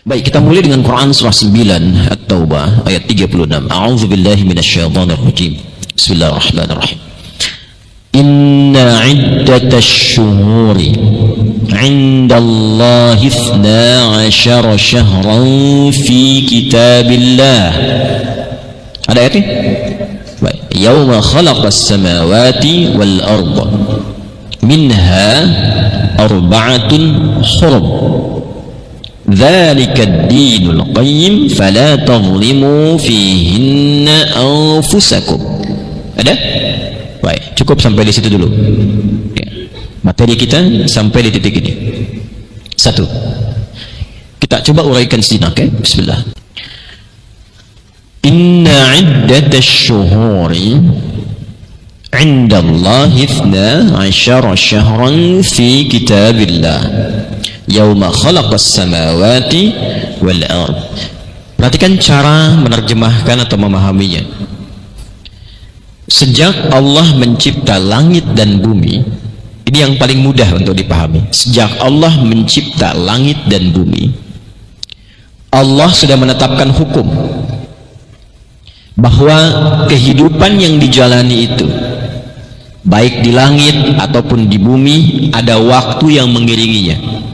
Baik, kita mulai dengan Quran surah 9 At-Taubah ayat 36. A'udzubillahi minasyaitonirrajim. Bismillahirrahmanirrahim. Inna iddatash syuhuri 'indallahi 12 syahran fi kitabillah. Ada ayatnya? Baik. Yauma khalaqas samawati wal arda minha arba'atun hurum. ذلك الدين القيم فلا تظلموا فيهن أنفسكم. Ada? Baik, cukup sampai di situ dulu. Ya. Materi kita sampai di titik ini. Satu, kita coba uraikan sejenak, ya. Bismillah. Inna iddatash syuhuri 'inda Allahi 12 syahran fi kitabillah yauma khalaqas samawati wal ard. Perhatikan cara menerjemahkan atau memahaminya. Sejak Allah mencipta langit dan bumi, ini yang paling mudah untuk dipahami. Sejak Allah mencipta langit dan bumi, Allah sudah menetapkan hukum bahwa kehidupan yang dijalani itu, baik di langit ataupun di bumi, ada waktu yang mengiringinya.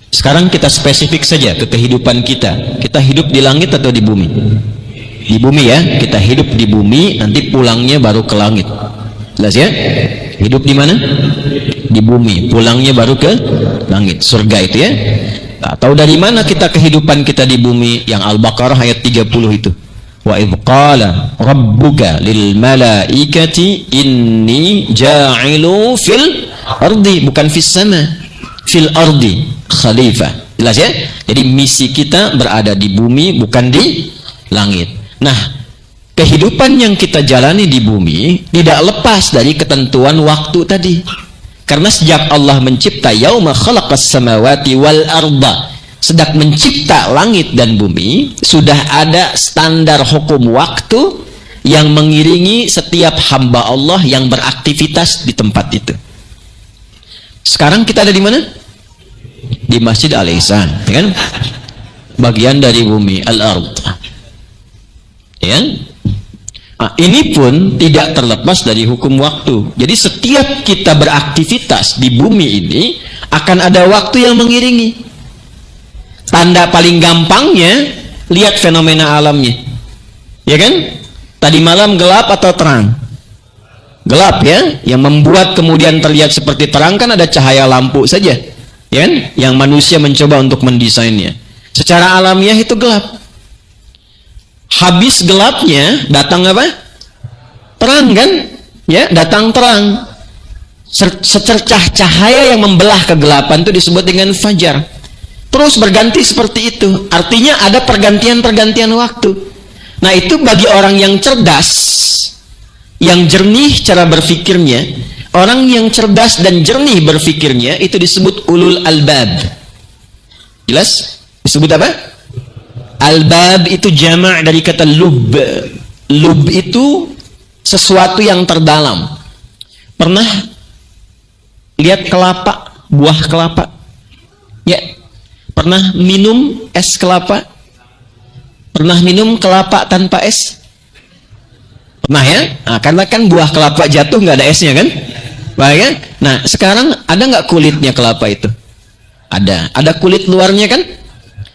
Sekarang kita spesifik saja ke kehidupan kita. Kita hidup di langit atau di bumi? Di bumi, ya. Kita hidup di bumi, nanti pulangnya baru ke langit. Jelas, ya? Hidup di mana? Di bumi, pulangnya baru ke langit. Surga itu, ya. Nah, tahu dari mana kita kehidupan kita di bumi? Yang Al-Baqarah ayat 30 itu. Wa idh qala rabbuka lil malaikati inni ja'ilu fil ardi, bukan fis sama, fil ardi khalifah. Jelas, ya? Jadi misi kita berada di bumi, bukan di langit. Nah, kehidupan yang kita jalani di bumi tidak lepas dari ketentuan waktu tadi. Karena sejak Allah mencipta yauma khalaqas samawati wal arda, sedang mencipta langit dan bumi, sudah ada standar hukum waktu yang mengiringi setiap hamba Allah yang beraktivitas di tempat itu. Sekarang kita ada di mana? Di Masjid Al-Ihsan, ya kan? Bagian dari bumi Al-Ard, ya. Nah, ini pun tidak terlepas dari hukum waktu. Jadi setiap kita beraktivitas di bumi ini akan ada waktu yang mengiringi. Tanda paling gampangnya, lihat fenomena alamnya, ya kan? Tadi malam gelap atau terang? Gelap, ya. Yang membuat kemudian terlihat seperti terang kan ada cahaya lampu saja, ya kan? Yang manusia mencoba untuk mendesainnya. Secara alamiah itu gelap. Habis gelapnya datang apa? Terang, kan? Ya, datang terang. Secercah cahaya yang membelah kegelapan itu disebut dengan fajar. Terus berganti seperti itu. Artinya ada pergantian-pergantian waktu. Nah, itu bagi orang yang cerdas, yang jernih cara berfikirnya, orang yang cerdas dan jernih berfikirnya, itu disebut ulul albab. Jelas? Disebut apa? Albab itu jamak dari kata lub. Lub itu sesuatu yang terdalam. Pernah lihat kelapa, buah kelapa? Ya. Pernah minum es kelapa? Pernah minum kelapa tanpa es? Pernah, ya? Nah, karena kan buah kelapa jatuh nggak ada esnya, kan? Baik, kan? Nah, sekarang ada nggak kulitnya kelapa itu? Ada. Ada kulit luarnya, kan?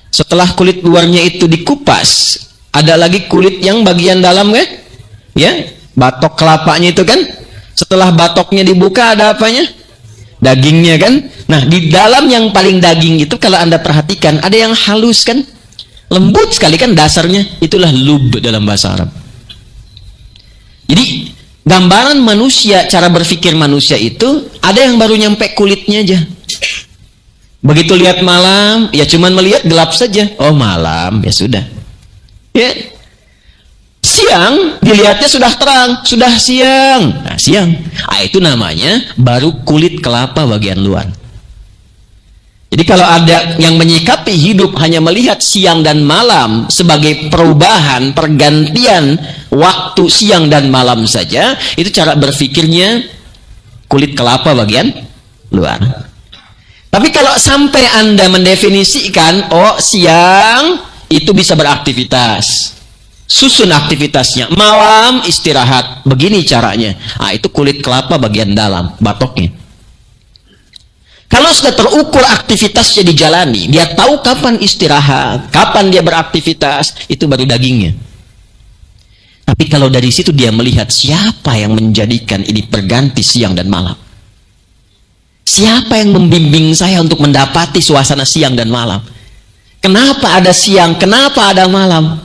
Setelah kulit luarnya itu dikupas, ada lagi kulit yang bagian dalam, kan? Ya, batok kelapanya itu, kan? Setelah batoknya dibuka, ada apanya? Dagingnya, kan? Nah, di dalam yang paling daging itu, kalau Anda perhatikan, ada yang halus, kan? Lembut sekali, kan? Dasarnya itulah lub dalam bahasa Arab. Jadi gambaran manusia, cara berpikir manusia itu ada yang baru nyampe kulitnya aja. Begitu lihat malam, ya cuman melihat gelap saja. Oh, malam, ya sudah. Ya. Siang dilihatnya sudah terang, sudah siang. Nah, siang. Ah, itu namanya baru kulit kelapa bagian luar. Jadi kalau ada yang menyikapi hidup hanya melihat siang dan malam sebagai perubahan, pergantian waktu siang dan malam saja, itu cara berpikirnya kulit kelapa bagian luar. Tapi kalau sampai Anda mendefinisikan, oh siang itu bisa beraktivitas, susun aktivitasnya, malam istirahat, begini caranya. Ah, itu kulit kelapa bagian dalam, batoknya. Kalau sudah terukur aktivitasnya dijalani, dia tahu kapan istirahat, kapan dia beraktivitas, itu baru dagingnya. Tapi kalau dari situ dia melihat siapa yang menjadikan ini berganti siang dan malam. Siapa yang membimbing saya untuk mendapati suasana siang dan malam? Kenapa ada siang? Kenapa ada malam?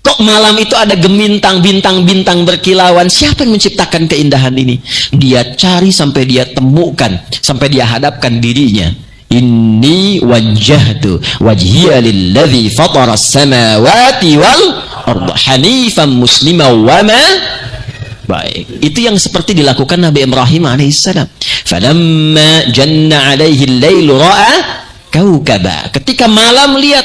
Kok malam itu ada gemintang, bintang-bintang berkilauan? Siapa yang menciptakan keindahan ini? Dia cari sampai dia temukan, sampai dia hadapkan dirinya. Inni wajjahtu wajhiya lilladzi fatara as-samawati wal arda hanifan muslima wa ma. Baik, itu yang seperti dilakukan Nabi Ibrahim alaihissalam. Falamma janna alaihi al-lailu ra'a kaukaba. Ketika malam lihat,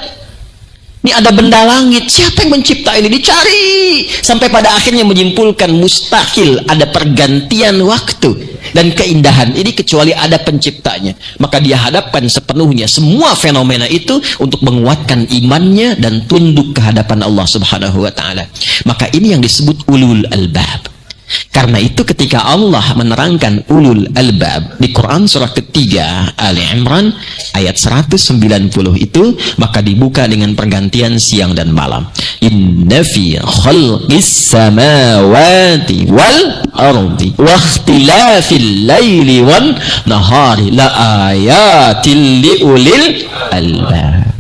ini ada benda langit, siapa yang mencipta ini? Dicari sampai pada akhirnya menyimpulkan mustahil ada pergantian waktu dan keindahan ini kecuali ada penciptanya. Maka dia hadapkan sepenuhnya semua fenomena itu untuk menguatkan imannya dan tunduk ke hadapan Allah Subhanahu wa taala. Maka ini yang disebut ulul albab. Karena itu ketika Allah menerangkan ulul albab di Quran surah ketiga Ali Imran ayat 190 itu, maka dibuka dengan pergantian siang dan malam. Inna fi khalqis samawati wal ardi wa ikhtilafil laili wan nahari la ayatil liulil albab.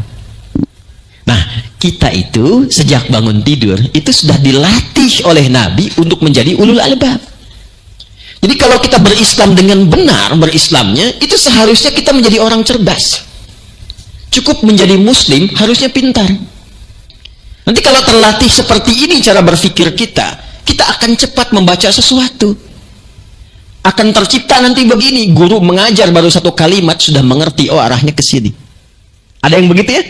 Nah, kita itu sejak bangun tidur itu sudah dilatih oleh Nabi untuk menjadi ulul albab. Jadi kalau kita berislam dengan benar, berislamnya itu seharusnya kita menjadi orang cerdas. Cukup menjadi muslim, harusnya pintar. Nanti kalau terlatih seperti ini cara berpikir kita, kita akan cepat membaca sesuatu. Akan tercipta nanti begini, guru mengajar baru satu kalimat sudah mengerti, oh arahnya ke sini. Ada yang begitu ya?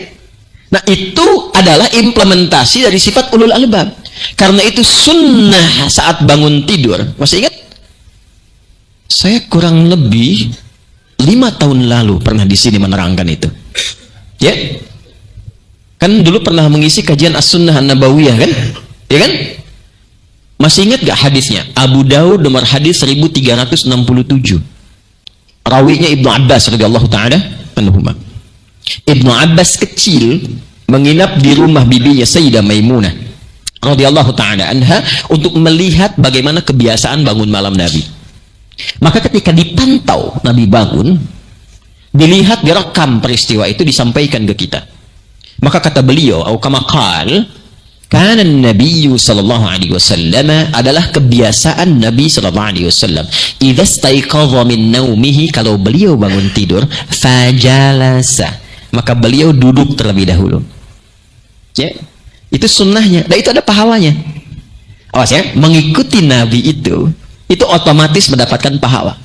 Nah, itu adalah implementasi dari sifat ulul albab. Karena itu sunnah saat bangun tidur. Masih ingat? Saya kurang lebih 5 tahun lalu pernah di sini menerangkan itu. Ya? Kan dulu pernah mengisi kajian As-Sunnah An-Nabawiyah kan? Ya kan? Masih ingat gak hadisnya? Abu Daud nomor hadis 1367. Rawinya Ibnu Abbas radhiyallahu taala anhuma. Ibnu Abbas kecil menginap di rumah bibinya Sayyidah Maimunah radhiyallahu taala anha untuk melihat bagaimana kebiasaan bangun malam Nabi. Maka ketika dipantau Nabi bangun, dilihat, direkam peristiwa itu, disampaikan ke kita. Maka kata beliau, au kama qal, kana an-nabiyyu sallallahu alaihi wasallam, adalah kebiasaan Nabi sallallahu alaihi wasallam, idza staiqadha min naumihi, kalau beliau bangun tidur, fajalasa, maka beliau duduk terlebih dahulu. Ya, itu sunnahnya. Dan itu ada pahalanya. Awas ya, mengikuti Nabi itu otomatis mendapatkan pahala.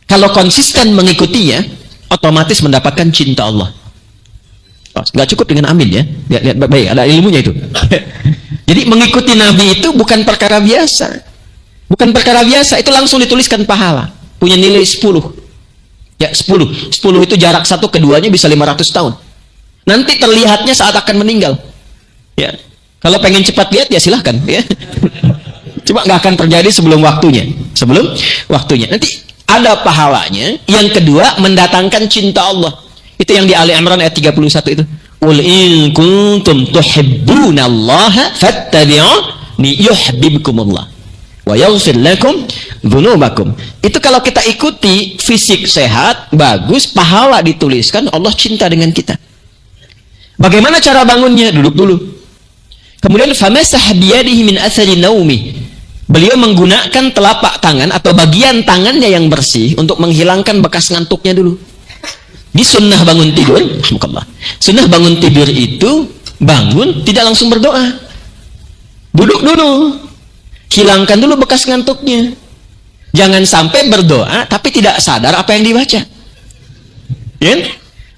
Kalau konsisten mengikutinya, otomatis mendapatkan cinta Allah. Nggak cukup dengan amin ya. Lihat baik, ada ilmunya itu. Jadi mengikuti Nabi itu bukan perkara biasa. Bukan perkara biasa, itu langsung dituliskan pahala. Punya nilai 10. Ya, 10 itu jarak satu keduanya bisa 500 tahun. Nanti terlihatnya saat akan meninggal. Ya, kalau pengen cepat lihat ya silahkan. Ya. Cuma nggak akan terjadi sebelum waktunya. Sebelum waktunya. Nanti ada pahalanya. Yang kedua, mendatangkan cinta Allah. Itu yang di Ali Imran ayat 31 itu. Qul in kuntum tuhibbunallaha fattabi'uni yuhibbukumullah wa yaghfir lakum dzunubakum. Itu kalau kita ikuti, fisik sehat, bagus, pahala dituliskan, Allah cinta dengan kita. Bagaimana cara bangunnya? Duduk dulu. Kemudian famasah biyadihi min athari naumi. Beliau menggunakan telapak tangan atau bagian tangannya yang bersih untuk menghilangkan bekas ngantuknya dulu. Di sunnah bangun tidur, sunnah bangun tidur itu bangun tidak langsung berdoa. Duduk dulu. Hilangkan dulu bekas ngantuknya. Jangan sampai berdoa tapi tidak sadar apa yang dibaca. Ya?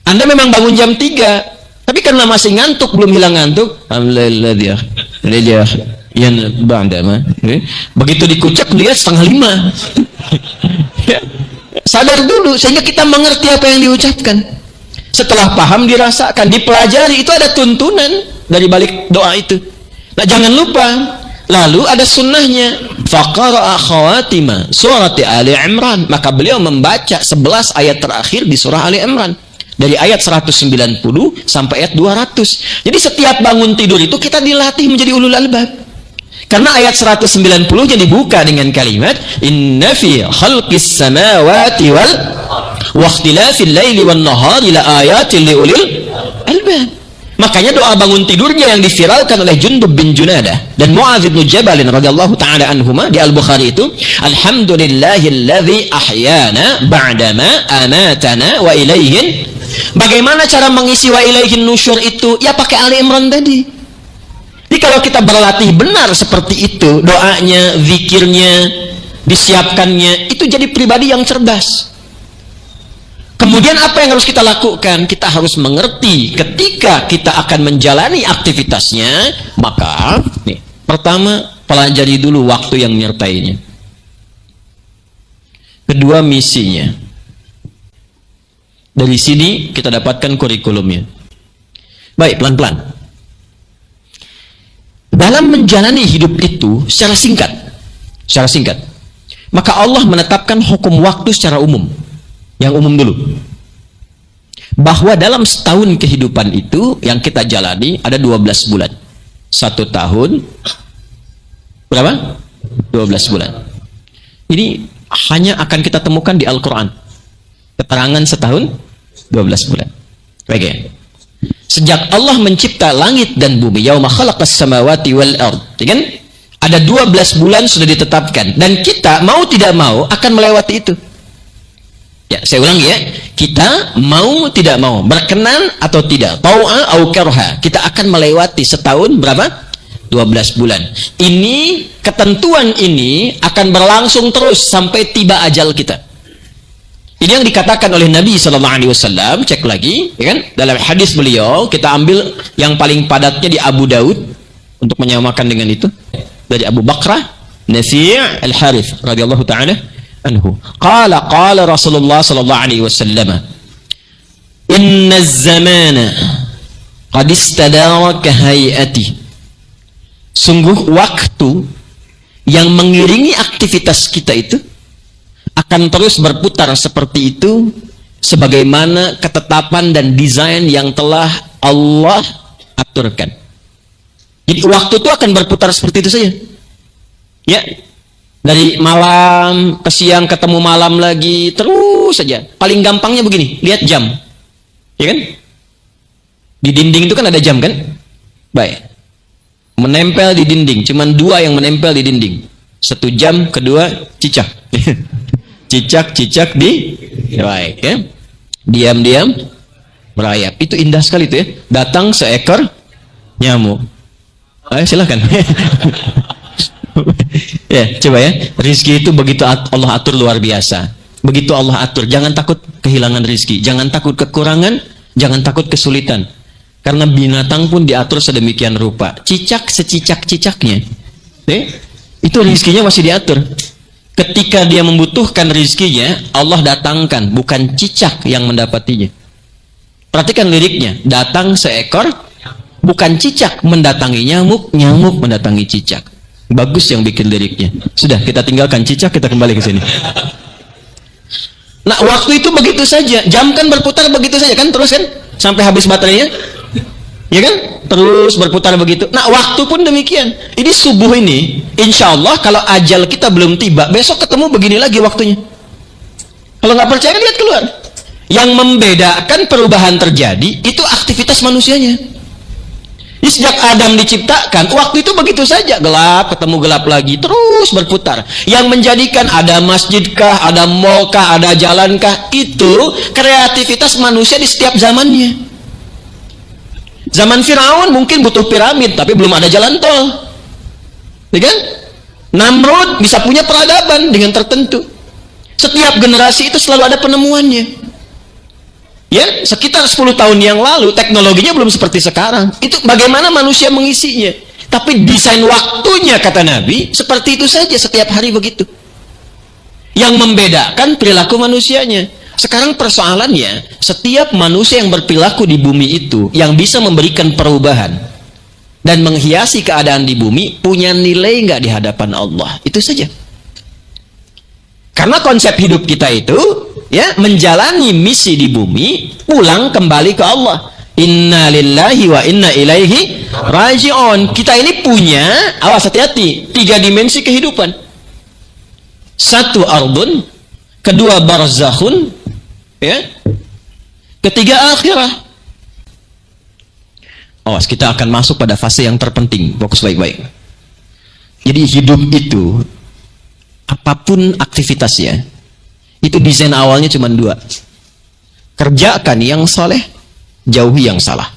Anda memang bangun jam 3, tapi karena masih ngantuk, belum hilang ngantuk, alhamdulillah dia yang ba'dama. Begitu dikucak dia 4:30. sadar dulu sehingga kita mengerti apa yang diucapkan. Setelah paham, dirasakan, dipelajari, itu ada tuntunan dari balik doa itu. Nah, jangan lupa, lalu ada sunnahnya. Faqara'a khawatima surati Ali Imran, maka beliau membaca 11 ayat terakhir di surah Ali Imran, dari ayat 190 sampai ayat 200. Jadi setiap bangun tidur itu kita dilatih menjadi ulul albab. Karena ayat 190-nya dibuka dengan kalimat inna fi khalqis samawati wal waqtilafil laili wan nahari la ayatin liulil albab. Makanya doa bangun tidurnya yang diviralkan oleh Jundub bin Junadah dan Mu'adz bin Jabal radhiyallahu taala anhuma di Al-Bukhari itu, alhamdulillahilladzi ahyana ba'dama amatana wa ilaihin. Bagaimana cara mengisi wa ilaihin nusyur itu? Ya pakai Ali Imran tadi. Jadi kalau kita berlatih benar seperti itu, doanya, zikirnya, disiapkannya, itu jadi pribadi yang cerdas. Kemudian apa yang harus kita lakukan? Kita harus mengerti ketika kita akan menjalani aktivitasnya, maka nih, pertama, pelajari dulu waktu yang menyertainya. Kedua, misinya. Dari sini kita dapatkan kurikulumnya. Baik, pelan-pelan. Dalam menjalani hidup itu secara singkat, maka Allah menetapkan hukum waktu secara umum. Yang umum dulu, bahwa dalam setahun kehidupan itu yang kita jalani ada 12 bulan. 1 tahun berapa? 12 bulan. Ini hanya akan kita temukan di Al-Quran, keterangan setahun 12 bulan. Baik ya. Sejak Allah mencipta langit dan bumi, yauma khalaqas samawati wal ard, ya kan? Ada 12 bulan sudah ditetapkan, dan kita mau tidak mau akan melewati itu. Ya, saya ulangi ya, kita mau tidak mau, berkenan atau tidak, tau'a au karha, kita akan melewati setahun berapa? 12 bulan. Ini, ketentuan ini akan berlangsung terus sampai tiba ajal kita. Ini yang dikatakan oleh Nabi SAW. Cek lagi, ya kan? Dalam hadis beliau, kita ambil yang paling padatnya di Abu Daud untuk menyamakan dengan itu, dari Abu Bakrah Nafi' al-Harith radhiyallahu ta'ala anhu. Qala Rasulullah sallallahu alaihi wasallam, inna az-zamana qad istadara ka hayati. Sungguh waktu yang mengiringi aktivitas kita itu akan terus berputar seperti itu, sebagaimana ketetapan dan desain yang telah Allah aturkan. Jadi waktu itu akan berputar seperti itu saja. Ya, dari malam ke siang, ketemu malam lagi, terus saja. Paling gampangnya begini, lihat jam, ya kan? Di dinding itu kan ada jam kan? Baik, menempel di dinding, cuman 2 yang menempel di dinding. 1 jam, kedua cicak. Cicak di baik ya. Diam-diam merayap. Itu indah sekali itu ya. Datang seekor nyamuk. Ayo silakan. Ya, coba ya. Rizki itu begitu Allah atur luar biasa. Begitu Allah atur, jangan takut kehilangan rizki, jangan takut kekurangan, jangan takut kesulitan. Karena binatang pun diatur sedemikian rupa. Cicak secicak-cicaknya, itu rizkinya masih diatur. Ketika dia membutuhkan rizkinya, Allah datangkan, bukan cicak yang mendapatinya. Perhatikan liriknya, datang seekor, bukan cicak mendatangi nyamuk, nyamuk mendatangi cicak. Bagus yang bikin liriknya. Sudah, kita tinggalkan cicak, kita kembali ke sini. Nah, waktu itu begitu saja. Jam kan berputar begitu saja kan, terus kan sampai habis baterainya, ya kan? Terus berputar begitu. Nah, waktu pun demikian. Ini subuh ini, insya Allah kalau ajal kita belum tiba, besok ketemu begini lagi waktunya. Kalau nggak percaya, lihat keluar. Yang membedakan perubahan terjadi itu aktivitas manusianya. Sejak Adam diciptakan, waktu itu begitu saja, gelap ketemu gelap lagi, terus berputar. Yang menjadikan ada masjidkah, ada malkah, ada jalankah, itu kreativitas manusia di setiap zamannya. Zaman Firaun mungkin butuh piramid, tapi belum ada jalan tol, ya kan? Namrud bisa punya peradaban dengan tertentu. Setiap generasi itu selalu ada penemuannya. Ya, sekitar 10 tahun yang lalu teknologinya belum seperti sekarang. Itu bagaimana manusia mengisinya. Tapi desain waktunya, kata Nabi, seperti itu saja, setiap hari begitu. Yang membedakan perilaku manusianya. Sekarang persoalannya, setiap manusia yang berperilaku di bumi itu, yang bisa memberikan perubahan dan menghiasi keadaan di bumi, punya nilai nggak di hadapan Allah? Itu saja. Karena konsep hidup kita itu, ya, menjalani misi di bumi, pulang kembali ke Allah. Inna lillahi wa inna ilaihi raji'un. Kita ini punya, awas hati-hati, 3 dimensi kehidupan. 1 ardun, 2 barzakhun, ya, 3 akhirah. Awas, kita akan masuk pada fase yang terpenting. Fokus baik-baik. Jadi hidup itu, apapun aktivitasnya, itu desain awalnya cuma 2. Kerjakan yang saleh, jauhi yang salah.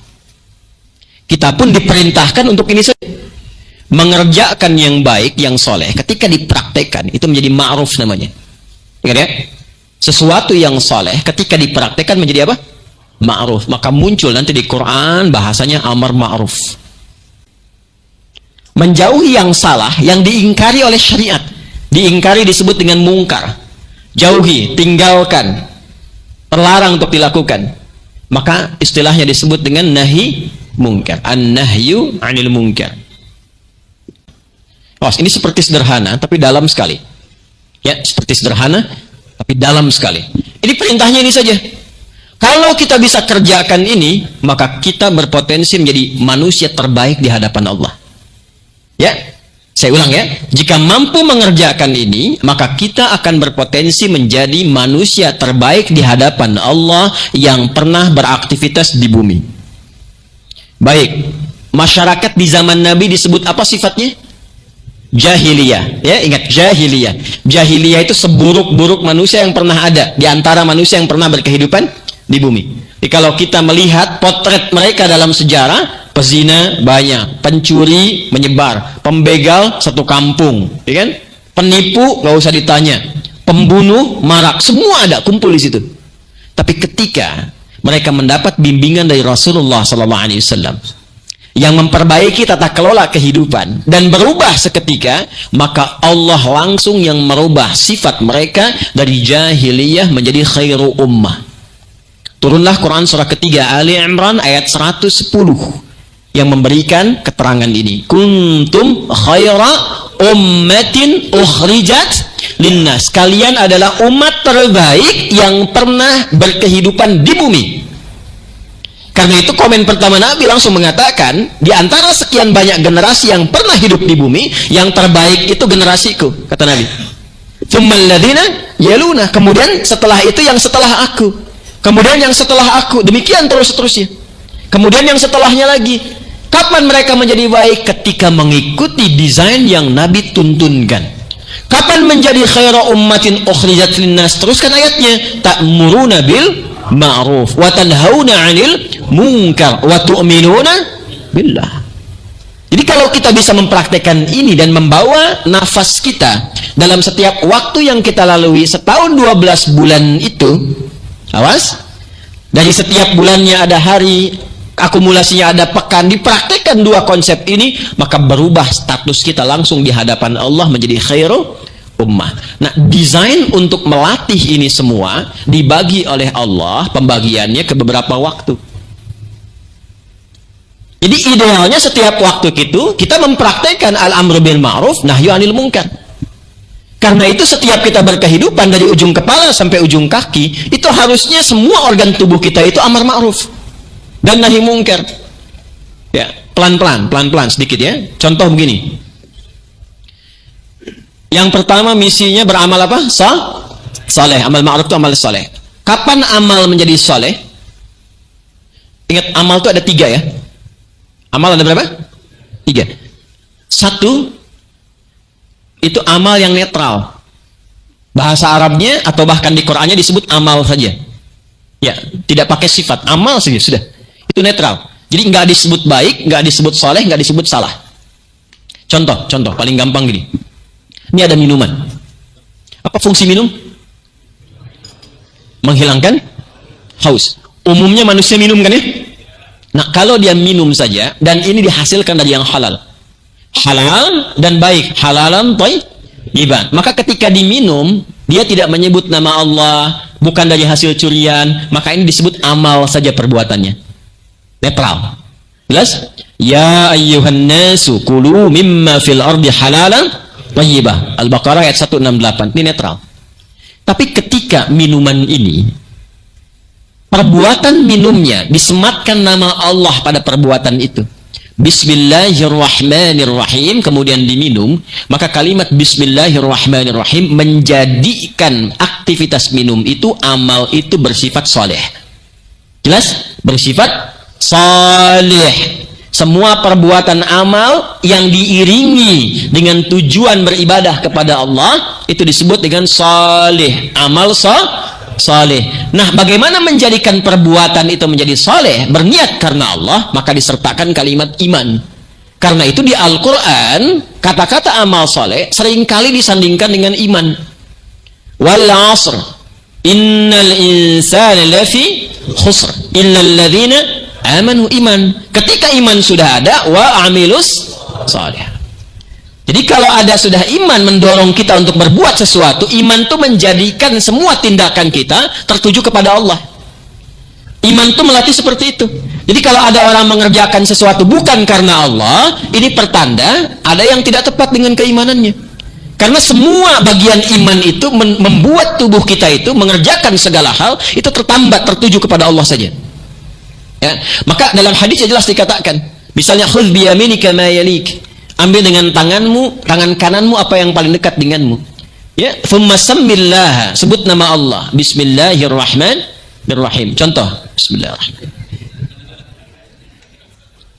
Kita pun diperintahkan untuk ini saja. Mengerjakan yang baik, yang soleh, ketika dipraktekkan itu menjadi ma'ruf namanya. Ingat ya? Sesuatu yang soleh ketika dipraktekkan menjadi apa? Ma'ruf. Maka muncul nanti di Quran bahasanya amar ma'ruf. Menjauhi yang salah, yang diingkari oleh syariat. Diingkari disebut dengan mungkar. Jauhi, tinggalkan, terlarang untuk dilakukan. Maka istilahnya disebut dengan nahi mungkar. An-nahyu 'anil mungkar. Oh, ini seperti sederhana tapi dalam sekali. Ya, seperti sederhana tapi dalam sekali. Ini perintahnya ini saja. Kalau kita bisa kerjakan ini, maka kita berpotensi menjadi manusia terbaik di hadapan Allah. Ya, saya ulang ya. Jika mampu mengerjakan ini, maka kita akan berpotensi menjadi manusia terbaik di hadapan Allah yang pernah beraktivitas di bumi. Baik, masyarakat di zaman Nabi disebut apa sifatnya? Jahiliyah. Ya, ingat jahiliyah. Jahiliyah itu seburuk-buruk manusia yang pernah ada di antara manusia yang pernah berkehidupan di bumi. Jadi kalau kita melihat potret mereka dalam sejarah, pezina banyak, pencuri menyebar, pembegal satu kampung, ya kan? Penipu nggak usah ditanya, pembunuh marak, semua ada kumpul di situ. Tapi ketika mereka mendapat bimbingan dari Rasulullah SAW yang memperbaiki tata kelola kehidupan dan berubah seketika, maka Allah langsung yang merubah sifat mereka dari jahiliyah menjadi khairu ummah. Turunlah Quran surah ketiga Ali Imran ayat 110 yang memberikan keterangan ini. Kuntum khaira ummatin ukhrijat linnas. Kalian adalah umat terbaik yang pernah berkehidupan di bumi. Karena itu komen pertama Nabi langsung mengatakan, di antara sekian banyak generasi yang pernah hidup di bumi, yang terbaik itu generasiku, kata Nabi. Tsummal ladzina yaluna. Kemudian setelah itu yang setelah aku. Kemudian yang setelah aku, demikian terus-terusnya. Kemudian yang setelahnya lagi. Kapan mereka menjadi baik? Ketika mengikuti desain yang Nabi tuntunkan. Kapan menjadi khairu ummatin ukhrijat linnas? Teruskan ayatnya. Ta'muruna bil ma'ruf wa tanhauna 'anil munkar wa tu'minuna billah. Jadi kalau kita bisa mempraktekkan ini dan membawa nafas kita dalam setiap waktu yang kita lalui setahun 12 bulan itu, awas, dari setiap bulannya ada hari, akumulasinya ada pekan, dipraktekkan 2 konsep ini, maka berubah status kita langsung di hadapan Allah menjadi khairu ummah. Nah, desain untuk melatih ini semua dibagi oleh Allah, pembagiannya ke beberapa waktu. Jadi idealnya setiap waktu itu kita mempraktekkan al-amru bil ma'ruf nahyu 'anil munkar. Karena itu setiap kita berkehidupan dari ujung kepala sampai ujung kaki, itu harusnya semua organ tubuh kita itu amar ma'ruf dan nahi munkar. Ya, pelan-pelan sedikit ya. Contoh begini. Yang pertama misinya beramal apa? Saleh. Amal ma'ruf itu amal saleh. Kapan amal menjadi saleh? Ingat, amal itu ada 3 ya. Amal ada berapa? 3. 1, itu amal yang netral. Bahasa Arabnya atau bahkan di Qur'annya disebut amal saja. Ya, tidak pakai sifat, amal saja sudah. Itu netral. Jadi nggak disebut baik, nggak disebut saleh, nggak disebut salah. Contoh paling gampang gini. Ini ada minuman. Apa fungsi minum? Menghilangkan haus. Umumnya manusia minum kan ya? Nah, kalau dia minum saja dan ini dihasilkan dari yang halal dan baik, halalan Ibadah. Maka ketika diminum, dia tidak menyebut nama Allah, bukan dari hasil curian, maka ini disebut amal saja perbuatannya. Netral. Jelas? Ya ayyuhan nasu kulu mimma fil ardi halalan thayyibah. Al-Baqarah ayat 168. Ini netral. Tapi ketika minuman ini, perbuatan minumnya disematkan nama Allah pada perbuatan itu. Bismillahirrahmanirrahim, kemudian diminum, maka kalimat Bismillahirrahmanirrahim menjadikan aktivitas minum itu, amal itu bersifat soleh. Jelas? Bersifat soleh. Semua perbuatan amal yang diiringi dengan tujuan beribadah kepada Allah itu disebut dengan soleh. Amal soleh. Nah, bagaimana menjadikan perbuatan itu menjadi soleh? Berniat karena Allah, maka disertakan kalimat iman. Karena itu di Al-Quran, kata-kata amal soleh seringkali disandingkan dengan iman. Wal asr, innal insana lafi khusr, illal ladzina amanu iman. Ketika iman sudah ada, wa amilus soleh. Jadi kalau ada sudah iman mendorong kita untuk berbuat sesuatu, iman itu menjadikan semua tindakan kita tertuju kepada Allah. Iman itu melatih seperti itu. Jadi kalau ada orang mengerjakan sesuatu bukan karena Allah, ini pertanda ada yang tidak tepat dengan keimanannya. Karena semua bagian iman itu membuat tubuh kita itu mengerjakan segala hal, itu tertambat tertuju kepada Allah saja. Ya, maka dalam hadis jelas dikatakan, misalnya khudh biyaminika ma yalik, ambil dengan tanganmu, tangan kananmu apa yang paling dekat denganmu. Ya, thumma sammillah, sebut nama Allah. Bismillahirrahmanirrahim. Contoh, bismillahirrahmanirrahim.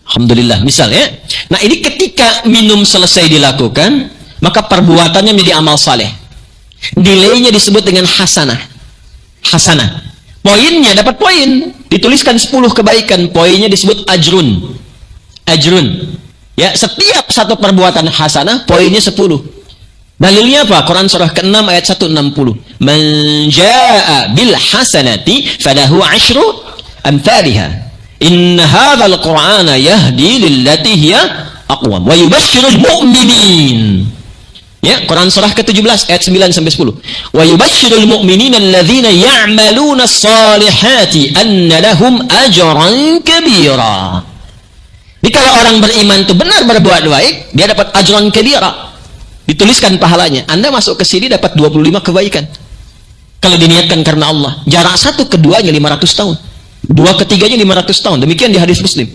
Alhamdulillah, misal ya. Nah, ini ketika minum selesai dilakukan, maka perbuatannya menjadi amal saleh. Nilainya disebut dengan hasanah. Hasanah. Poinnya dapat poin, dituliskan 10 kebaikan, poinnya disebut ajrun. Ajrun. Ya, setiap satu perbuatan hasanah poinnya 10. Dalilnya apa? Quran surah ke-6 ayat 160. Man jaa'a bil hasanati falahu 'asyru amsalha. Inna hadzal qur'ana yahdi lillati hiya aqwam wa yubashshirul mu'minin. Ya, Quran surah ke-17 ayat 9 sampai 10. Wa yubashshirul mu'minina alladzina ya'maluna as-salihati anna lahum ajran kabira. Jadi kalau orang beriman itu benar berbuat baik, dia dapat ajran kabira. Dituliskan pahalanya. Anda masuk ke sini dapat 25 kebaikan. Kalau diniatkan karena Allah. Jarak satu keduanya 500 tahun. Dua ketiganya 500 tahun. Demikian di hadis Muslim.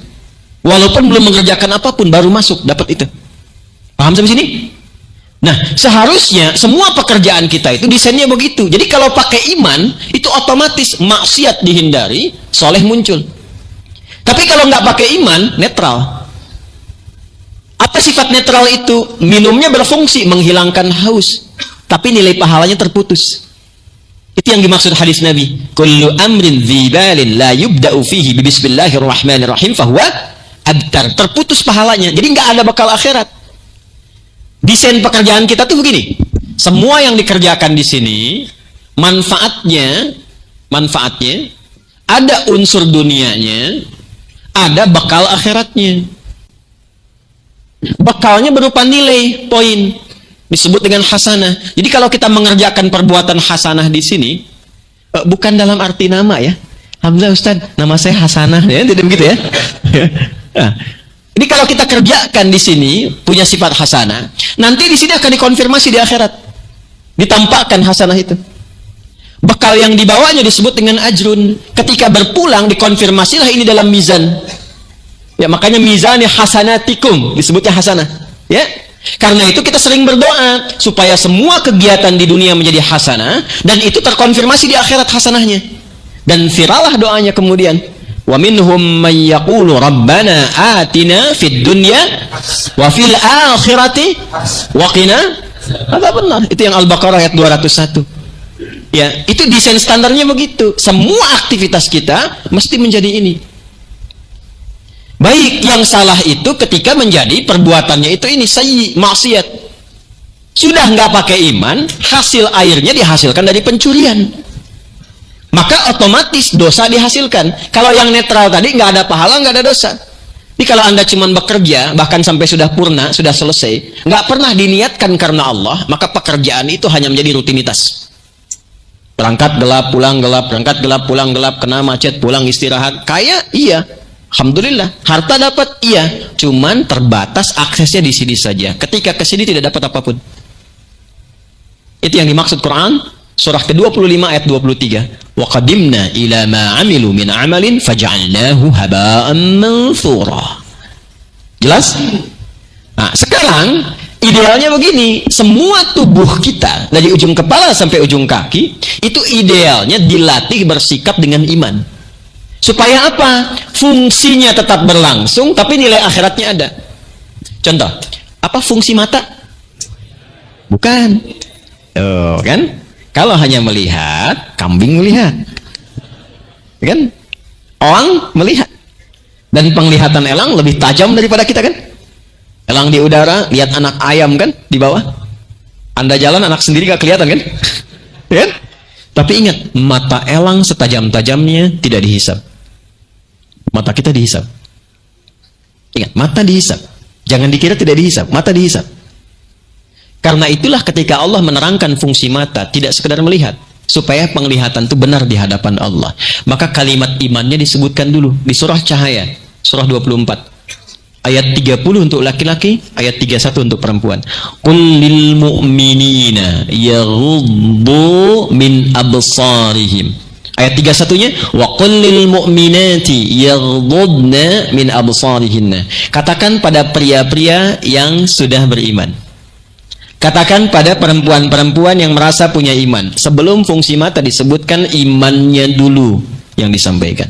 Walaupun belum mengerjakan apapun baru masuk dapat itu. Paham sampai sini? Nah, seharusnya semua pekerjaan kita itu desainnya begitu. Jadi kalau pakai iman, itu otomatis maksiat dihindari, soleh muncul. Tapi kalau nggak pakai iman, netral. Apa sifat netral itu? Minumnya berfungsi menghilangkan haus, tapi nilai pahalanya terputus. Itu yang dimaksud hadis Nabi. Kullu amrin dzibalin la yubda'u fihi bismillahirrahmanirrahim fahuwa abtar. Terputus pahalanya. Jadi nggak ada bakal akhirat. Desain pekerjaan kita tuh begini. Semua yang dikerjakan di sini manfaatnya ada unsur dunianya, ada bakal akhiratnya. Bekalnya berupa nilai, poin. Disebut dengan hasanah. Jadi kalau kita mengerjakan perbuatan hasanah di sini, bukan dalam arti nama ya. Alhamdulillah Ustaz, nama saya Hasanah ya, tidak begitu ya. Nah, ini kalau kita kerjakan di sini punya sifat hasanah, nanti di sini akan dikonfirmasi di akhirat. Ditampakkan hasanah itu. Bekal yang dibawanya disebut dengan ajrun. Ketika berpulang dikonfirmasilah ini dalam mizan. Ya, makanya mizani hasanatikum disebutnya hasanah. Ya. Karena itu kita sering berdoa supaya semua kegiatan di dunia menjadi hasanah dan itu terkonfirmasi di akhirat hasanahnya. Dan viralah doanya kemudian. Wa minhum may yaqulu rabbana atina fid dunya wa fil akhirati wa qina adzabannar. Itu yang Al-Baqarah ayat 201. Ya, itu desain standarnya begitu. Semua aktivitas kita mesti menjadi ini. Baik, yang salah itu ketika menjadi perbuatannya itu ini sayyi, maksiat. Sudah nggak pakai iman, hasil airnya dihasilkan dari pencurian. Maka otomatis dosa dihasilkan. Kalau yang netral tadi nggak ada pahala, nggak ada dosa. Jadi kalau Anda cuma bekerja, bahkan sampai sudah purna, sudah selesai, nggak pernah diniatkan karena Allah, maka pekerjaan itu hanya menjadi rutinitas. Berangkat gelap, pulang gelap, berangkat gelap, pulang gelap, kena macet, pulang istirahat. Kaya, iya. Alhamdulillah. Harta dapat, iya. Cuman terbatas aksesnya di sini saja. Ketika ke sini tidak dapat apapun. Itu yang dimaksud Quran, surah ke-25 ayat 23. Wa qadimna ila ma 'amilu min 'amalin faj'alnahu haba'an manthura. Jelas? Nah, sekarang idealnya begini, semua tubuh kita dari ujung kepala sampai ujung kaki itu idealnya dilatih bersikap dengan iman. Supaya apa? Fungsinya tetap berlangsung tapi nilai akhiratnya ada. Contoh, apa fungsi mata? Bukan. Oh, kan? Kalau hanya melihat, kambing melihat. Kan? Elang melihat. Dan penglihatan elang lebih tajam daripada kita kan? Elang di udara, lihat anak ayam kan di bawah. Anda jalan anak sendiri gak kelihatan kan? Kan? Tapi ingat, mata elang setajam-tajamnya tidak dihisap. Mata kita dihisap. Ingat, mata dihisap. Jangan dikira tidak dihisap, mata dihisap. Karena itulah ketika Allah menerangkan fungsi mata, tidak sekedar melihat, supaya penglihatan itu benar di hadapan Allah. Maka kalimat imannya disebutkan dulu di surah Cahaya, surah 24. Ayat 30 untuk laki-laki, ayat 31 untuk perempuan. Qul lil mu'minina yaghuddu min absarihim. Ayat 31-nya, wa qul lil mu'minati yaghuddna min absarihinna. Katakan pada pria-pria yang sudah beriman. Katakan pada perempuan-perempuan yang merasa punya iman. Sebelum fungsi mata disebutkan imannya dulu yang disampaikan.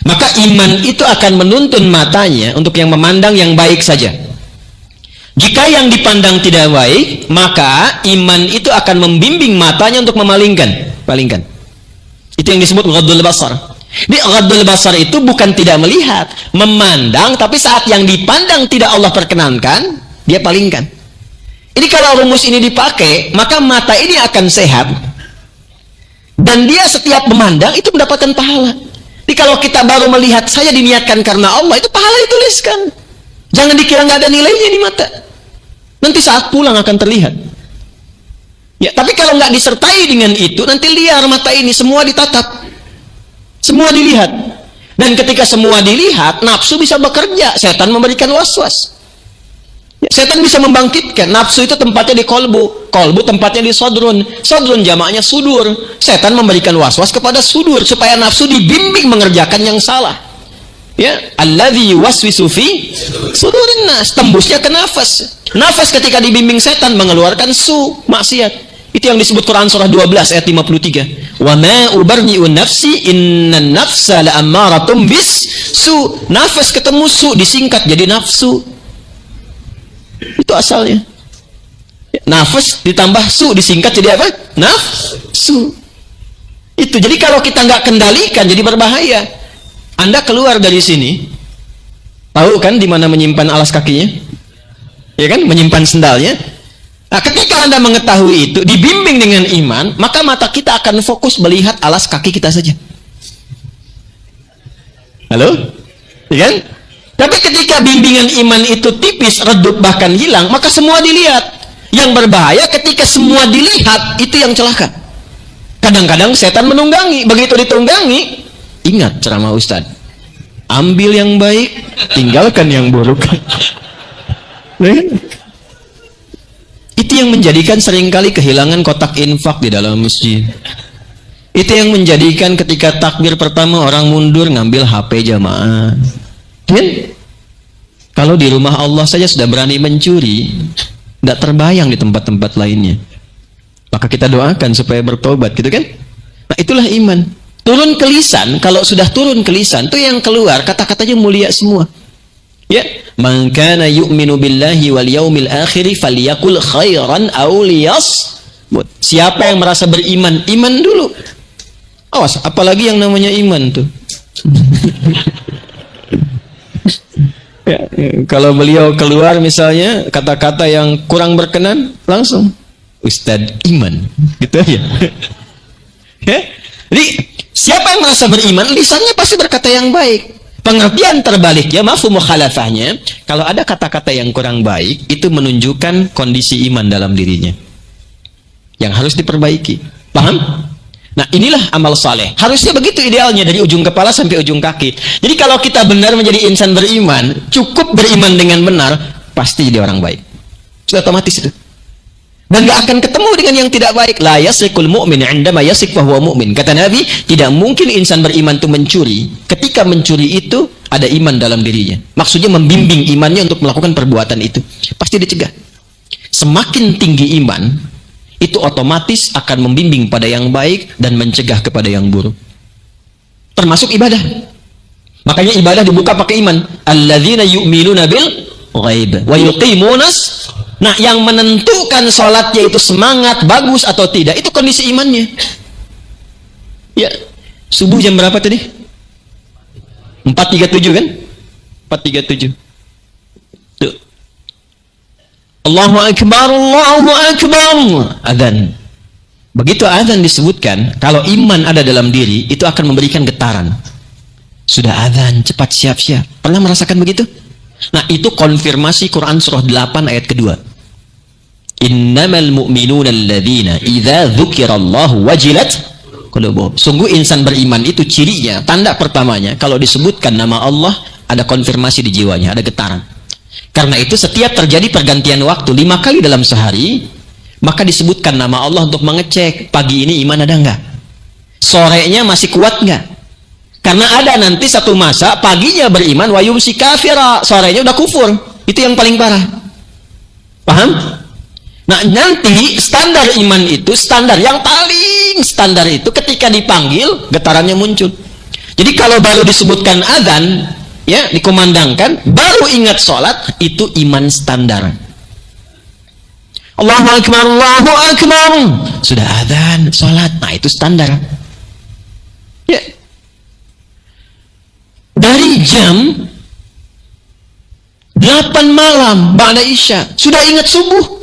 Maka iman itu akan menuntun matanya untuk yang memandang yang baik saja. Jika yang dipandang tidak baik, maka iman itu akan membimbing matanya untuk memalingkan. Palingkan. Itu yang disebut ghaddul basar. Di ghaddul basar itu bukan tidak melihat, memandang, tapi saat yang dipandang tidak Allah perkenankan, dia palingkan. Ini kalau rumus ini dipakai, maka mata ini akan sehat. Dan dia setiap memandang itu mendapatkan pahala. Jadi kalau kita baru melihat, saya diniatkan karena Allah, itu pahala dituliskan. Jangan dikira nggak ada nilainya di mata. Nanti saat pulang akan terlihat. Ya, tapi kalau nggak disertai dengan itu, nanti liar mata ini, semua ditatap. Semua dilihat. Dan ketika semua dilihat, nafsu bisa bekerja. Setan memberikan was-was. Setan bisa membangkitkan. Nafsu itu tempatnya di kolbu, kolbu tempatnya di sodrun, sodrun jamaknya sudur. Setan memberikan was-was kepada sudur supaya nafsu dibimbing mengerjakan yang salah. Ya, alladzi waswisu fi sudurin nas, tembusnya ke nafas. Nafas ketika dibimbing setan mengeluarkan maksiat. Itu yang disebut Quran surah 12 ayat 53. Wa ma ubarni'u nafsi innan nafsa la'ammaratun bis su. Nafas ketemu disingkat jadi nafsu. Itu asalnya. Nafas ditambah disingkat jadi apa? Nafsu. Itu. Jadi kalau kita nggak kendalikan jadi berbahaya. Anda keluar dari sini, tahu kan di mana menyimpan alas kakinya? Ya kan, menyimpan sendalnya. Nah, ketika Anda mengetahui itu, dibimbing dengan iman, maka mata kita akan fokus melihat alas kaki kita saja. Halo? Ya kan? Tapi ketika bimbingan iman itu tipis, redup, bahkan hilang, maka semua dilihat. Yang berbahaya ketika semua dilihat, itu yang celaka. Kadang-kadang setan menunggangi. Begitu ditunggangi, ingat ceramah Ustaz. Ambil yang baik, tinggalkan yang buruk. Itu yang menjadikan seringkali kehilangan kotak infak di dalam masjid. Itu yang menjadikan ketika takbir pertama orang mundur ngambil HP jamaah. Dan kalau di rumah Allah saja sudah berani mencuri, tidak terbayang di tempat-tempat lainnya. Maka kita doakan supaya bertobat, gitu kan? Nah, itulah iman. Turun ke lisan, kalau sudah turun ke lisan, itu yang keluar kata-katanya mulia semua. Ya, man kana yu'minu billahi wal yaumil akhir falyakul khairan aw liyasmut. Siapa yang merasa beriman, iman dulu. Awas, apalagi yang namanya iman tuh. Ya, kalau beliau keluar misalnya kata-kata yang kurang berkenan, langsung Ustadz iman, gitu aja. Ya? Jadi siapa yang merasa beriman, lisannya pasti berkata yang baik. Pengertian terbaliknya, mafhum mukhalafahnya, kalau ada kata-kata yang kurang baik, itu menunjukkan kondisi iman dalam dirinya yang harus diperbaiki. Paham? Nah, inilah amal saleh. Harusnya begitu idealnya, dari ujung kepala sampai ujung kaki. Jadi kalau kita benar menjadi insan beriman, cukup beriman dengan benar, pasti jadi orang baik. Sudah otomatis itu. Dan gak akan ketemu dengan yang tidak baik. La yasikul mu'min 'indama yasik fa huwa mu'min. Kata Nabi, tidak mungkin insan beriman itu mencuri. Ketika mencuri itu ada iman dalam dirinya. Maksudnya membimbing imannya untuk melakukan perbuatan itu. Pasti dicegah. Semakin tinggi iman, itu otomatis akan membimbing pada yang baik dan mencegah kepada yang buruk. Termasuk ibadah. Makanya ibadah dibuka pakai iman. Alladzina yu'minuna bil ghaib wa yuqimunas. Nah, yang menentukan sholatnya itu semangat, bagus atau tidak, itu kondisi imannya. Ya, subuh jam berapa tadi? 4.37 kan? 4.37. Tuh. Allahu Akbar, Allahu Akbar. Adzan. Begitu adzan disebutkan, kalau iman ada dalam diri, itu akan memberikan getaran. Sudah adzan, cepat siap-siap. Pernah merasakan begitu? Nah, itu konfirmasi Quran surah 8 ayat kedua. Innamal mu'minuna alladzina idza dzukirallahu wajilat qulubuhum. Sungguh insan beriman itu cirinya, tanda pertamanya, kalau disebutkan nama Allah, ada konfirmasi di jiwanya, ada getaran. Karena itu setiap terjadi pergantian waktu 5 kali dalam sehari, maka disebutkan nama Allah untuk mengecek pagi ini iman ada enggak, sorenya masih kuat enggak. Karena ada nanti satu masa paginya beriman wa yumsi kafira, sorenya udah kufur. Itu yang paling parah. Paham? Nah, nanti standar iman itu, standar yang paling standar itu ketika dipanggil getarannya muncul. Jadi kalau baru disebutkan adzan, ya, dikumandangkan, baru ingat sholat, itu iman standar. Allahu Akbar, Allahu Akbar. Sudah adzan, sholat. Nah, itu standar. Ya. Dari jam 8 malam ba'da isya sudah ingat subuh,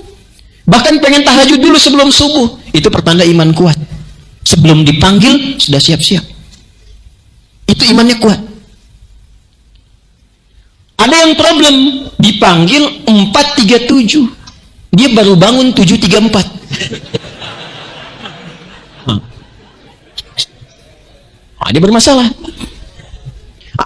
bahkan pengen tahajud dulu sebelum subuh, itu pertanda iman kuat. Sebelum dipanggil sudah siap-siap, itu imannya kuat. Ada yang problem, dipanggil 4.37, dia baru bangun 7.34. Nah, dia bermasalah.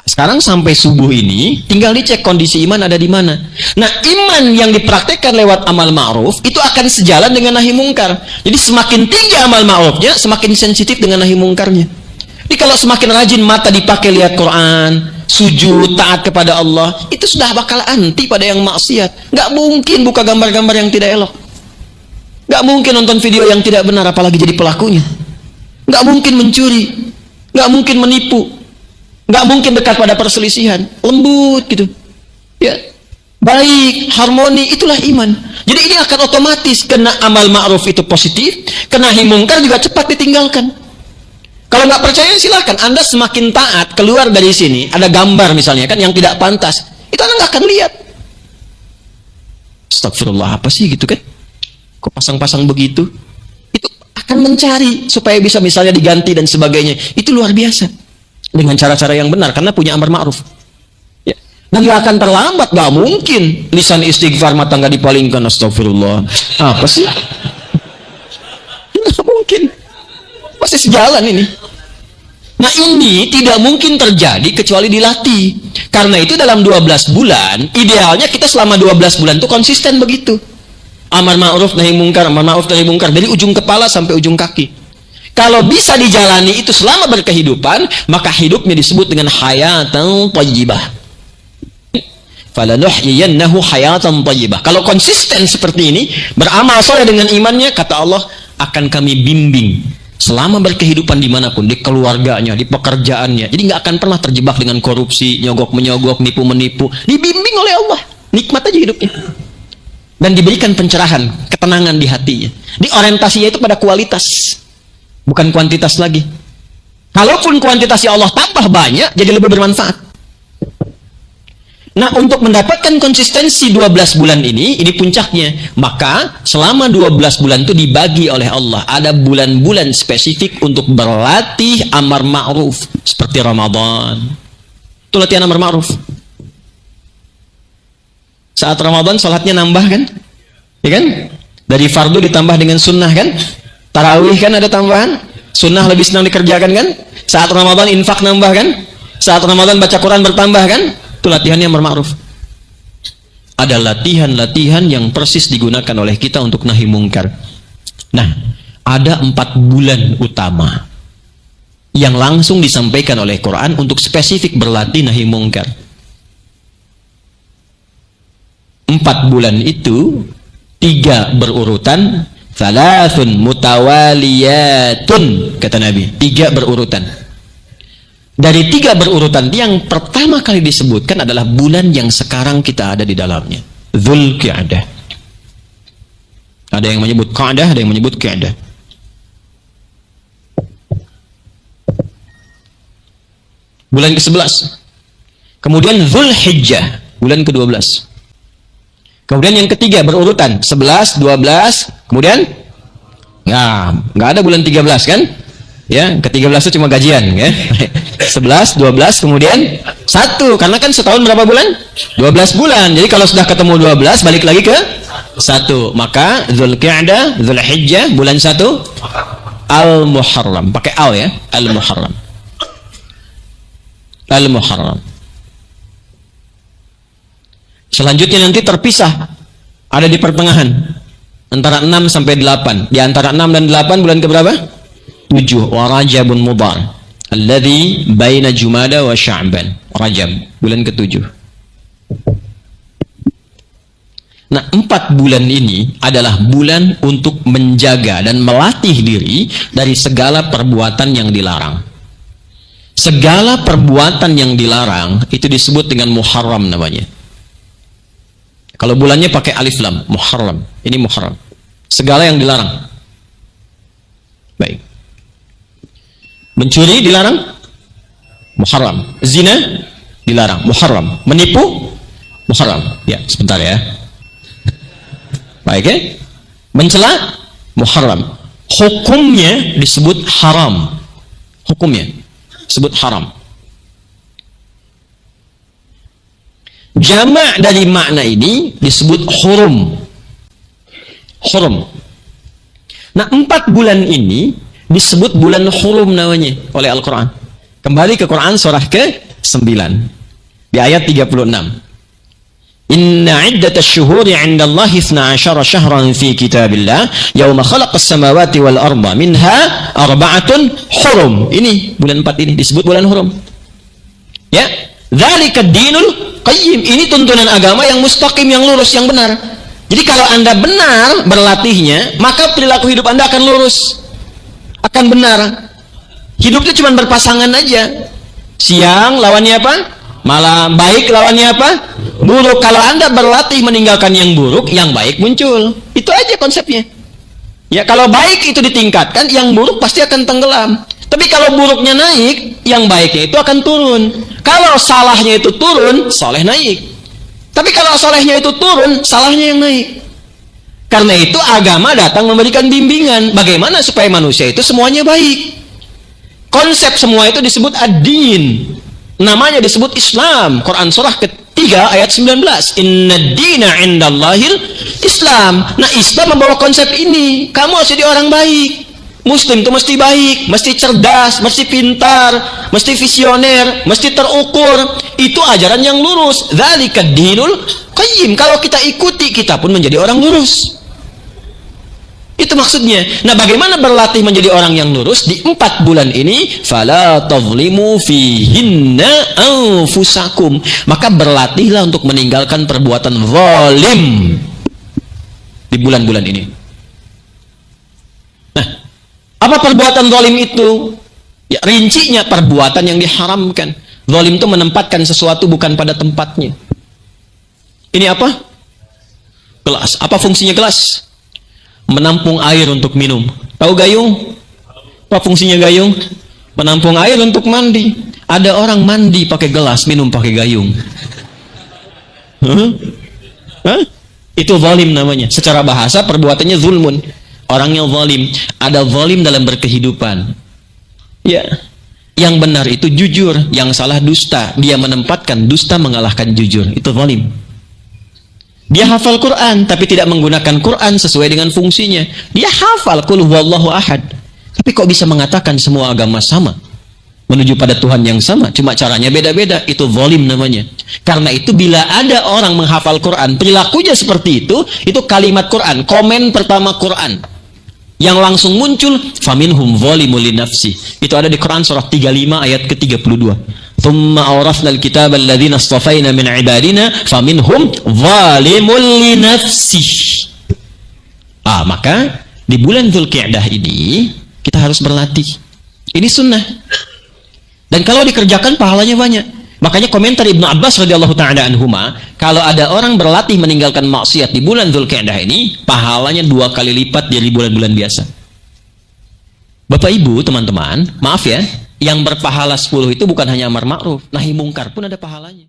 Sekarang sampai subuh ini tinggal dicek kondisi iman ada di mana. Nah, iman yang dipraktekkan lewat amal ma'ruf itu akan sejalan dengan nahi mungkar. Jadi semakin tinggi amal ma'rufnya, semakin sensitif dengan nahi mungkarnya. Jadi kalau semakin rajin mata dipakai lihat Quran, sujud, taat kepada Allah, itu sudah bakal anti pada yang maksiat. Nggak mungkin buka gambar-gambar yang tidak elok. Nggak mungkin nonton video yang tidak benar, apalagi jadi pelakunya. Nggak mungkin mencuri, nggak mungkin menipu, nggak mungkin dekat pada perselisihan, lembut gitu, ya, baik, harmoni, itulah iman. Jadi ini akan otomatis, kena amal ma'ruf itu positif, kena nahi mungkar juga cepat ditinggalkan. Kalau nggak percaya silakan, Anda semakin taat keluar dari sini, ada gambar misalnya kan yang tidak pantas, itu Anda nggak akan lihat. Astagfirullah, apa sih gitu kan? Kok pasang-pasang begitu? Itu akan mencari supaya bisa misalnya diganti dan sebagainya. Itu luar biasa. Dengan cara-cara yang benar, karena punya amar ma'ruf. Ya. Dan gak akan terlambat, gak mungkin lisan istighfar mata gak dipalingkan. Astagfirullah, apa sih? Gak mungkin, pasti sejalan ini. Nah, ini tidak mungkin terjadi kecuali dilatih. Karena itu dalam 12 bulan, idealnya kita selama 12 bulan itu konsisten begitu. Amar ma'ruf nahi mungkar, amar ma'ruf nahi mungkar, dari ujung kepala sampai ujung kaki. Kalau bisa dijalani itu selama berkehidupan, maka hidupnya disebut dengan hayatan thayyibah. Falanuhyiyannahu hayatan thayyibah. Kalau konsisten seperti ini, beramal soleh dengan imannya, kata Allah, akan kami bimbing selama berkehidupan dimanapun, di keluarganya, di pekerjaannya. Jadi nggak akan pernah terjebak dengan korupsi, nyogok-menyogok, nipu-menipu. Dibimbing oleh Allah, nikmat aja hidupnya. Dan diberikan pencerahan, ketenangan di hatinya. Di orientasinya itu pada kualitas, bukan kuantitas lagi. Kalaupun kuantitasnya Allah tambah banyak, jadi lebih bermanfaat. Nah, untuk mendapatkan konsistensi 12 bulan ini puncaknya. Maka selama 12 bulan itu dibagi oleh Allah. Ada bulan-bulan spesifik untuk berlatih amar ma'ruf. Seperti Ramadan. Itu latihan amar ma'ruf. Saat Ramadan sholatnya nambah kan? Ya kan? Dari fardu ditambah dengan sunnah kan? Tarawih kan ada tambahan? Sunnah lebih senang dikerjakan kan? Saat Ramadan infak nambah kan? Saat Ramadan baca Quran bertambah kan? Itu latihannya amar ma'ruf. Ada latihan-latihan yang persis digunakan oleh kita untuk nahi mungkar. Nah, ada 4 bulan utama yang langsung disampaikan oleh Quran untuk spesifik berlatih nahi mungkar. 4 bulan itu 3 berurutan, thalathun mutawaliyatun, kata Nabi, 3 berurutan. Dari 3 berurutan yang pertama kali disebutkan adalah bulan yang sekarang kita ada di dalamnya, Dzulqa'dah. Ada yang menyebut Qa'dah, ada yang menyebut Qa'dah. Bulan ke-11. Kemudian Dzulhijjah, bulan ke-12. Kemudian yang ketiga berurutan 11, 12, kemudian nggak ada bulan 13 kan? Ya, ke-13 itu cuma gajian ya. 11, 12, kemudian 1, karena kan setahun berapa bulan? 12 bulan. Jadi kalau sudah ketemu 12 balik lagi ke 1. Maka Dzulqa'dah, Dzulhijjah, bulan 1 Al-Muharram. Pakai al ya, Al-Muharram. Al-Muharram. Selanjutnya nanti terpisah, ada di pertengahan antara 6 sampai 8. Di antara 6 dan 8 bulan ke berapa? 7. Wa Rajabun Mudhar alladzi baina Jumada wa Sya'ban. Rajab, bulan ke-7. Nah, 4 bulan ini adalah bulan untuk menjaga dan melatih diri dari segala perbuatan yang dilarang. Segala perbuatan yang dilarang itu disebut dengan Muharram namanya. Kalau bulannya pakai alif lam, Muharram. Ini Muharram. Segala yang dilarang. Baik. Mencuri dilarang, Muharram. Zina dilarang, Muharram. Menipu, Muharram. Ya, sebentar ya. Baik ya. Mencela, Muharram. Hukumnya disebut haram. Hukumnya disebut haram. Jamak dari makna ini disebut hurum. Hurum. Nah, 4 bulan ini disebut bulan hurum namanya oleh Al-Quran. Kembali ke Quran surah ke-9 di ayat 36. Inna iddatasy syuhuri 'indallahi 12 syahran fi kitabillah yauma khalaqas samawati wal arda minha arba'atun hurum. Ini bulan 4 ini disebut bulan hurum. Ya, dzalika dinul qayyim. Ini tuntunan agama yang mustaqim, yang lurus, yang benar. Jadi kalau Anda benar berlatihnya, maka perilaku hidup Anda akan lurus, akan benar. Hidupnya cuma berpasangan aja. Siang lawannya apa? Malam. Baik lawannya apa? Buruk. Kalau Anda berlatih meninggalkan yang buruk, yang baik muncul. Itu aja konsepnya. Ya, kalau baik itu ditingkatkan, yang buruk pasti akan tenggelam. Tapi kalau buruknya naik, yang baiknya itu akan turun. Kalau salahnya itu turun, soleh naik. Tapi kalau solehnya itu turun, salahnya yang naik. Karena itu agama datang memberikan bimbingan bagaimana supaya manusia itu semuanya baik. Konsep semua itu disebut ad-din. Namanya disebut Islam. Quran surah ke-3 ayat 19. Inna dina indallahil Islam. Nah, Islam membawa konsep ini. Kamu harus jadi orang baik. Muslim itu mesti baik, mesti cerdas, mesti pintar, mesti visioner, mesti terukur. Itu ajaran yang lurus. Dzalika dinul qayyim. Kalau kita ikuti, kita pun menjadi orang lurus. Itu maksudnya. Nah, bagaimana berlatih menjadi orang yang lurus di 4 bulan ini? Fala tazlimu fihinna anfusakum. Maka berlatihlah untuk meninggalkan perbuatan zalim di bulan-bulan ini. Nah, apa perbuatan zalim itu? Ya, rincinya perbuatan yang diharamkan. Zalim itu menempatkan sesuatu bukan pada tempatnya. Ini apa? Gelas. Apa fungsinya gelas? Menampung air untuk minum. Tahu gayung? Apa fungsinya gayung? Menampung air untuk mandi. Ada orang mandi pakai gelas, minum pakai gayung. Itu zalim namanya. Secara bahasa perbuatannya zulmun. Orangnya zalim. Ada zalim dalam berkehidupan. Ya. Yang benar itu jujur, yang salah dusta. Dia menempatkan dusta mengalahkan jujur. Itu zalim. Dia hafal Quran, tapi tidak menggunakan Quran sesuai dengan fungsinya. Dia hafal qul huwallahu ahad, tapi kok bisa mengatakan semua agama sama, menuju pada Tuhan yang sama, cuma caranya beda-beda. Itu zalim namanya. Karena itu bila ada orang menghafal Quran, perilakunya seperti itu kalimat Quran, komen pertama Quran yang langsung muncul, faminhum zalimul linafsi. Itu ada di Quran surah 35 ayat ke-32. Thumma awrafna al-kitaba alladhina astafaina min ibadina faminhum zalimul linafsi. Maka di bulan Dzulqa'dah ini kita harus berlatih. Ini sunnah. Dan kalau dikerjakan pahalanya banyak. Makanya komentar Ibnu Abbas radhiyallahu taala anhuma, kalau ada orang berlatih meninggalkan maksiat di bulan Dzulqa'dah ini, pahalanya 2 kali lipat dari bulan-bulan biasa. Bapak Ibu, teman-teman, maaf ya, yang berpahala 10 itu bukan hanya amar ma'ruf, nahi mungkar pun ada pahalanya.